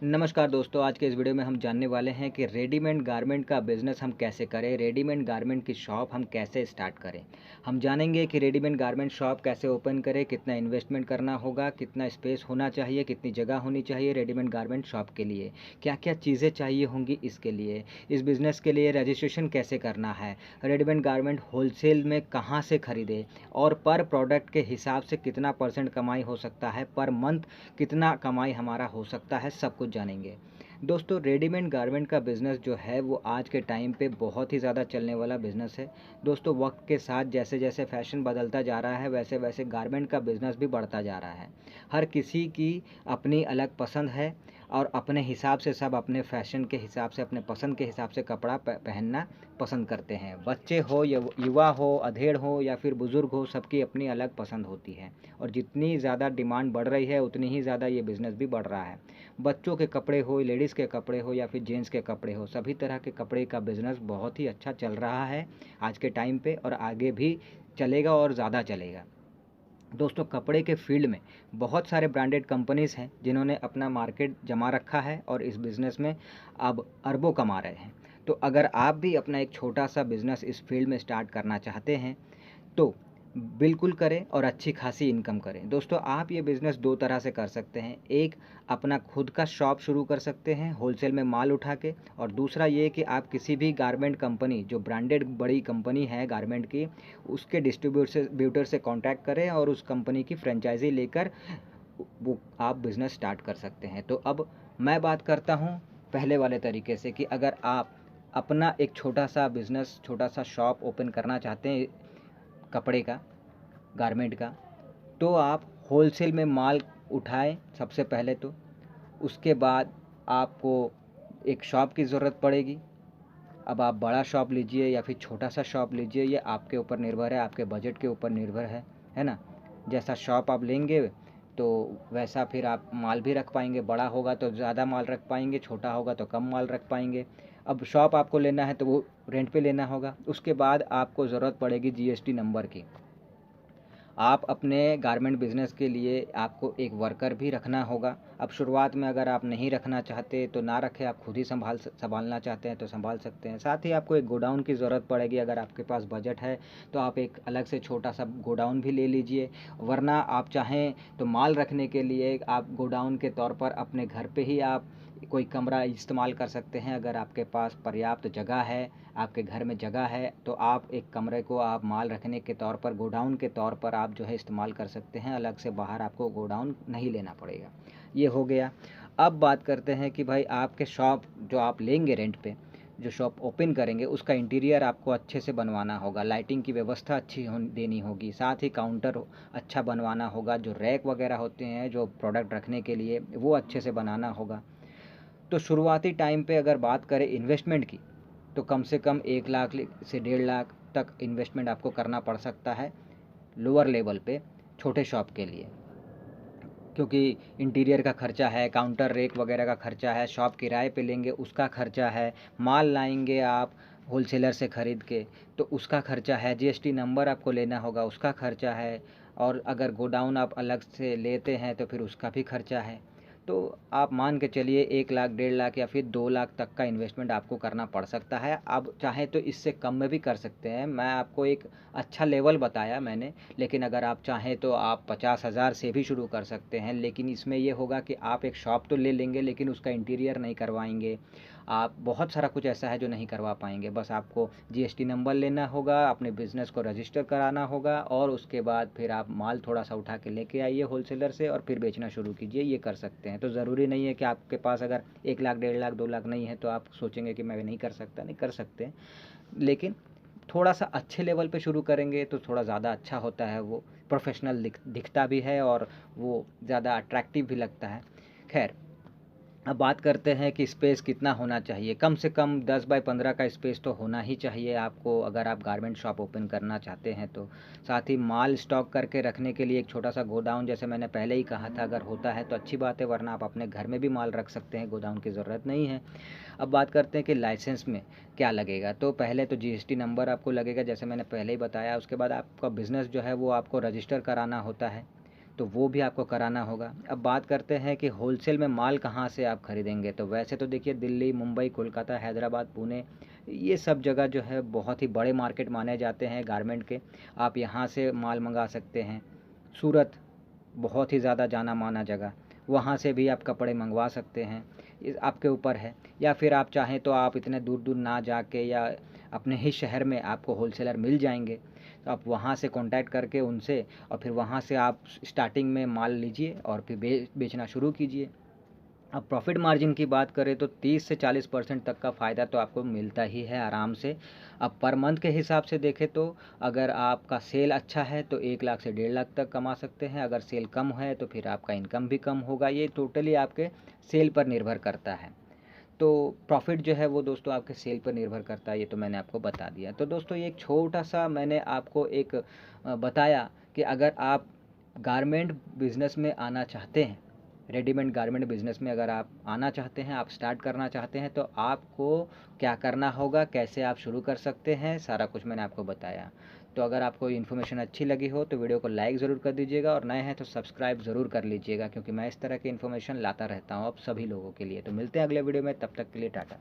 नमस्कार दोस्तों, आज के इस वीडियो में हम जानने वाले हैं कि रेडीमेड गारमेंट का बिज़नेस हम कैसे करें, रेडीमेड गारमेंट की शॉप हम कैसे स्टार्ट करें। हम जानेंगे कि रेडीमेड गारमेंट शॉप कैसे ओपन करें, कितना इन्वेस्टमेंट करना होगा, कितना स्पेस होना चाहिए, कितनी जगह होनी चाहिए रेडीमेड गारमेंट शॉप के लिए, क्या-क्या चीज़ें चाहिए होंगी इसके लिए, इस बिज़नेस के लिए रजिस्ट्रेशन कैसे करना है, रेडीमेड गारमेंट होलसेल में कहाँ से खरीदें और पर प्रोडक्ट के हिसाब से कितना परसेंट कमाई हो सकता है, पर मंथ कितना कमाई हमारा हो सकता है, सब कुछ जानेंगे। दोस्तों, रेडीमेड गारमेंट का बिज़नेस जो है वो आज के टाइम पे बहुत ही ज़्यादा चलने वाला बिज़नेस है। दोस्तों, वक्त के साथ जैसे-जैसे फ़ैशन बदलता जा रहा है वैसे-वैसे गारमेंट का बिज़नेस भी बढ़ता जा रहा है। हर किसी की अपनी अलग पसंद है और अपने हिसाब से सब अपने फ़ैशन के हिसाब से, अपने पसंद के हिसाब से कपड़ा पहनना पसंद करते हैं। बच्चे हो या युवा हो, अधेड़ हो या फिर बुज़ुर्ग हो, सबकी अपनी अलग पसंद होती है और जितनी ज़्यादा डिमांड बढ़ रही है उतनी ही ज़्यादा ये बिज़नेस भी बढ़ रहा है। बच्चों के कपड़े हो, लेडीज़ के कपड़े हो या फिर जेंट्स के कपड़े हो, सभी तरह के कपड़े का बिज़नेस बहुत ही अच्छा चल रहा है आज के टाइम पे और आगे भी चलेगा और ज़्यादा चलेगा। दोस्तों, कपड़े के फील्ड में बहुत सारे ब्रांडेड कंपनीज़ हैं जिन्होंने अपना मार्केट जमा रखा है और इस बिज़नेस में अब अरबों कमा रहे हैं। तो अगर आप भी अपना एक छोटा-सा बिज़नेस इस फील्ड में स्टार्ट करना चाहते हैं तो बिल्कुल करें और अच्छी खासी इनकम करें। दोस्तों, आप ये बिज़नेस 2 तरह से कर सकते हैं। एक, अपना खुद का शॉप शुरू कर सकते हैं होलसेल में माल उठा के, और दूसरा ये कि आप किसी भी गारमेंट कंपनी जो ब्रांडेड बड़ी कंपनी है गारमेंट की, उसके डिस्ट्रीब्यूटर से कॉन्टैक्ट करें और उस कंपनी की फ्रेंचाइज़ी लेकर वो आप बिज़नेस स्टार्ट कर सकते हैं। तो अब मैं बात करता हूँ पहले वाले तरीके से कि अगर आप अपना एक छोटा-सा बिज़नेस, छोटा-सा शॉप ओपन करना चाहते हैं कपड़े का, गारमेंट का, तो आप होलसेल में माल उठाएँ सबसे पहले तो। उसके बाद आपको एक शॉप की ज़रूरत पड़ेगी। अब आप बड़ा शॉप लीजिए या फिर छोटा-सा शॉप लीजिए, ये आपके ऊपर निर्भर है, आपके बजट के ऊपर निर्भर है ना? जैसा शॉप आप लेंगे तो वैसा फिर आप माल भी रख पाएँगे, बड़ा होगा तो ज़्यादा माल रख पाएँगे, छोटा होगा तो कम माल रख पाएँगे। अब शॉप आपको लेना है तो वो रेंट पे लेना होगा। उसके बाद आपको ज़रूरत पड़ेगी जीएसटी नंबर की। आप अपने गारमेंट बिज़नेस के लिए आपको एक वर्कर भी रखना होगा। अब शुरुआत में अगर आप नहीं रखना चाहते तो ना रखें, आप खुद ही सँभालना चाहते हैं तो सँभाल सकते हैं। साथ ही आपको एक गोडाउन की ज़रूरत पड़ेगी, अगर आपके पास बजट है तो आप एक अलग से छोटा-सा गोडाउन भी ले लीजिए। वरना आप चाहें तो माल रखने के लिए आप गोडाउन के तौर पर अपने घर पे ही आप कोई कमरा इस्तेमाल कर सकते हैं। अगर आपके पास पर्याप्त जगह है, आपके घर में जगह है, तो आप एक कमरे को आप माल रखने के तौर पर, गोडाउन के तौर पर आप जो है इस्तेमाल कर सकते हैं। अलग से बाहर आपको गोडाउन नहीं लेना पड़ेगा। ये हो गया। अब बात करते हैं कि भाई आपके शॉप जो आप लेंगे रेंट पे, जो शॉप ओपन करेंगे उसका इंटीरियर आपको अच्छे से बनवाना होगा, लाइटिंग की व्यवस्था अच्छी देनी होगी, साथ ही काउंटर अच्छा बनवाना होगा, जो रैक वगैरह होते हैं जो प्रोडक्ट रखने के लिए वो अच्छे से बनाना होगा। तो शुरुआती टाइम पे अगर बात करें इन्वेस्टमेंट की, तो कम से कम 1 लाख से 1.5 लाख तक इन्वेस्टमेंट आपको करना पड़ सकता है लोअर लेवल पे, छोटे शॉप के लिए। क्योंकि इंटीरियर का खर्चा है, काउंटर रैक वगैरह का खर्चा है, शॉप किराए पे लेंगे उसका खर्चा है, माल लाएँगे आप होलसेलर से खरीद के तो उसका खर्चा है, जीएसटी नंबर आपको लेना होगा उसका खर्चा है, और अगर गोडाउन आप अलग से लेते हैं तो फिर उसका भी खर्चा है। तो आप मान के चलिए 1 लाख, 1.5 लाख या फिर 2 लाख तक का इन्वेस्टमेंट आपको करना पड़ सकता है। आप चाहें तो इससे कम में भी कर सकते हैं। मैं आपको एक अच्छा लेवल बताया मैंने, लेकिन अगर आप चाहें तो आप 50,000 से भी शुरू कर सकते हैं। लेकिन इसमें ये होगा कि आप एक शॉप तो ले लेंगे लेकिन उसका इंटीरियर नहीं करवाएँगे। आप बहुत सारा कुछ ऐसा है जो नहीं करवा पाएँगे। बस आपको जीएसटी नंबर लेना होगा, अपने बिज़नेस को रजिस्टर कराना होगा और उसके बाद फिर आप माल थोड़ा-सा उठा के लेके आइए होलसेलर से और फिर बेचना शुरू कीजिए, ये कर सकते हैं। तो ज़रूरी नहीं है कि आपके पास अगर 1 लाख, 1.5 लाख, 2 लाख नहीं है तो आप सोचेंगे कि मैं नहीं कर सकता, नहीं कर सकते। लेकिन थोड़ा-सा अच्छे लेवल पे शुरू करेंगे तो थोड़ा ज़्यादा अच्छा होता है, वो प्रोफ़ेशनल दिखता भी है और वो ज़्यादा अट्रैक्टिव भी लगता है। ख़ैर, अब बात करते हैं कि स्पेस कितना होना चाहिए। कम से कम 10 बाय 15 का स्पेस तो होना ही चाहिए आपको, अगर आप गारमेंट शॉप ओपन करना चाहते हैं तो। साथ ही माल स्टॉक करके रखने के लिए एक छोटा-सा गोडाउन, जैसे मैंने पहले ही कहा था, अगर होता है तो अच्छी बात है, वरना आप अपने घर में भी माल रख सकते हैं, गोडाउन की ज़रूरत नहीं है। अब बात करते हैं कि लाइसेंस में क्या लगेगा। तो पहले तो जीएसटी नंबर आपको लगेगा, जैसे मैंने पहले ही बताया। उसके बाद आपका बिज़नेस जो है वो आपको रजिस्टर कराना होता है। तो वो भी आपको कराना होगा। अब बात करते हैं कि होलसेल में माल कहाँ से आप खरीदेंगे, तो वैसे तो देखिए दिल्ली, मुंबई, कोलकाता, हैदराबाद, पुणे, ये सब जगह जो है बहुत ही बड़े मार्केट माने जाते हैं गारमेंट के। आप यहाँ से माल मंगा सकते हैं। सूरत बहुत ही ज़्यादा जाना माना जगह, वहाँ से भी आप कपड़े मंगवा सकते हैं, इस आपके ऊपर है। या फिर आप चाहें तो आप इतने दूर दूर ना जाके या अपने ही शहर में आपको होलसेलर मिल जाएंगे, तो आप वहाँ से कांटेक्ट करके उनसे और फिर वहाँ से आप स्टार्टिंग में माल लीजिए और फिर बेचना शुरू कीजिए। अब प्रॉफिट मार्जिन की बात करें तो 30 से 40% तक का फ़ायदा तो आपको मिलता ही है आराम से। अब पर मंथ के हिसाब से देखें तो अगर आपका सेल अच्छा है तो 1 लाख से 1.5 लाख तक कमा सकते हैं। अगर सेल कम है तो फिर आपका इनकम भी कम होगा। ये टोटली आपके सेल पर निर्भर करता है। तो प्रॉफिट जो है वो दोस्तों आपके सेल पर निर्भर करता है, ये तो मैंने आपको बता दिया। तो दोस्तों ये एक छोटा सा मैंने आपको एक बताया कि अगर आप गारमेंट बिजनेस में आना चाहते हैं, रेडीमेड गारमेंट बिजनेस में अगर आप आना चाहते हैं, आप स्टार्ट करना चाहते हैं, तो आपको क्या करना होगा, कैसे आप शुरू कर सकते हैं, सारा कुछ मैंने आपको बताया। तो अगर आपको इन्फॉर्मेशन अच्छी लगी हो तो वीडियो को लाइक ज़रूर कर दीजिएगा और नए हैं तो सब्सक्राइब ज़रूर कर लीजिएगा, क्योंकि मैं इस तरह की इन्फॉर्मेशन लाता रहता हूँ आप सभी लोगों के लिए। तो मिलते हैं अगले वीडियो में, तब तक के लिए टाटा।